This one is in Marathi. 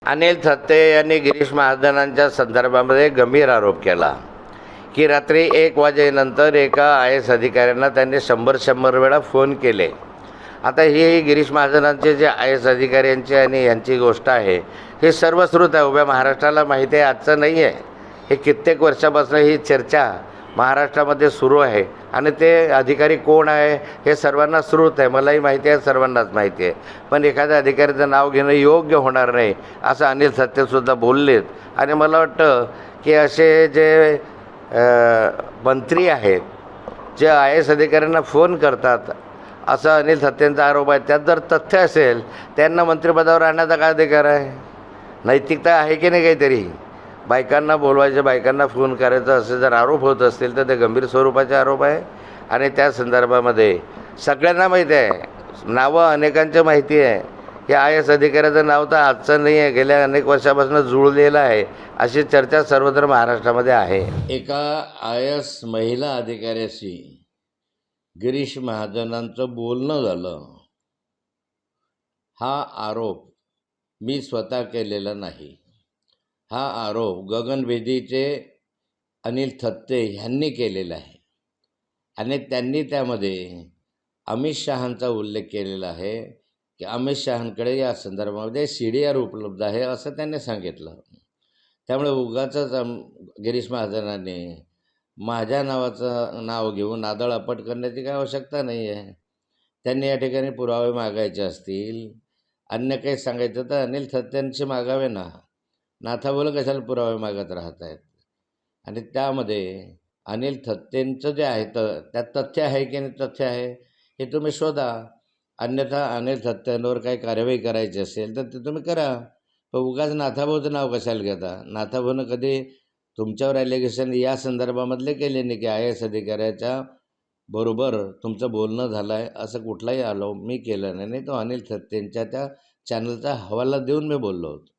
अनिल थत्ते यांनी गिरीश महाजनांच्या संदर्भामध्ये गंभीर आरोप केला की रात्री 1 वाजेनंतर एका IAS अधिकाऱ्यांना त्यांनी 100 वेळा फोन केले. आता ही गिरीश महाजनांचे जे IAS अधिकाऱ्यांची आणि यांची गोष्ट आहे, हे सर्वश्रुत आहे. उभ्या महाराष्ट्राला माहिती आहे, आजचं नाही आहे. हे कित्येक वर्षापासून ही चर्चा महाराष्ट्रामध्ये सुरू आहे आणि ते अधिकारी कोण आहे हे सर्वांना श्रुत आहे. मलाही माहिती आहे, सर्वांनाच माहिती आहे. पण एखाद्या अधिकाऱ्याचं नाव घेणं योग्य होणार नाही असं अनिल थत्तेसुद्धा बोललेत. आणि मला वाटतं की असे जे मंत्री आहेत, जे IAS अधिकाऱ्यांना फोन करतात, असा अनिल थत्तेंचा आरोप आहे. त्यात जर तथ्य असेल, त्यांना मंत्रिपदावर आणण्याचा काय अधिकार आहे? नैतिकता आहे की नाही काहीतरी? बायकांना बोलवायचे, बायकांना फोन करायचं, असे जर आरोप होत असतील तर ते गंभीर स्वरूपाचे आरोप आहे. आणि त्या संदर्भामध्ये सगळ्यांना माहिती आहे, नावं अनेकांची माहिती आहे. या IAS अधिकाऱ्याचं नाव तर आजचं नाही आहे, गेल्या अनेक वर्षापासून जुळलेलं आहे. अशी चर्चा सर्वत्र महाराष्ट्रामध्ये आहे. एका IAS महिला अधिकाऱ्याशी गिरीश महाजनांचं बोलणं झालं, हा आरोप मी स्वतः केलेला नाही. हा आरोप गगनभेदीचे अनिल थत्ते यांनी केलेला आहे. आणि त्यांनी त्यामध्ये अमित शहांचा उल्लेख केलेला आहे की अमित शहांकडे या संदर्भामध्ये CDR उपलब्ध आहे असं त्यांनी सांगितलं. त्यामुळे उगाचच गिरीश महाजनांनी माझ्या नावाचं नाव घेऊन नादळ-अपट करण्याची काय आवश्यकता नाही आहे. त्यांनी या ठिकाणी पुरावे मागायचे असतील, अन्य काही सांगायचं तर अनिल थत्तेंशी मागावे ना. नाथाबोलं कशाला पुरावे मागत राहत आहेत? आणि त्यामध्ये अनिल थत्तेंचं जे आहे तर त्यात तथ्य आहे की नाही तथ्य आहे हे तुम्ही शोधा. अन्यथा अनिल थत्तेंवर काही कार्यवाही करायची असेल तर ते तुम्ही करा. पण उगाच नाथाभाऊचं नाव कशाला घेता? नाथाभाऊनं कधी तुमच्यावर ॲलिगेशन या संदर्भामधले केले नाही की IAS अधिकाऱ्याच्या बरोबर तुमचं बोलणं झालं आहे असं कुठलाही मी केलं नाही. तो अनिल थत्तेंच्या त्या चॅनलचा हवाला देऊन मी बोललो होतो.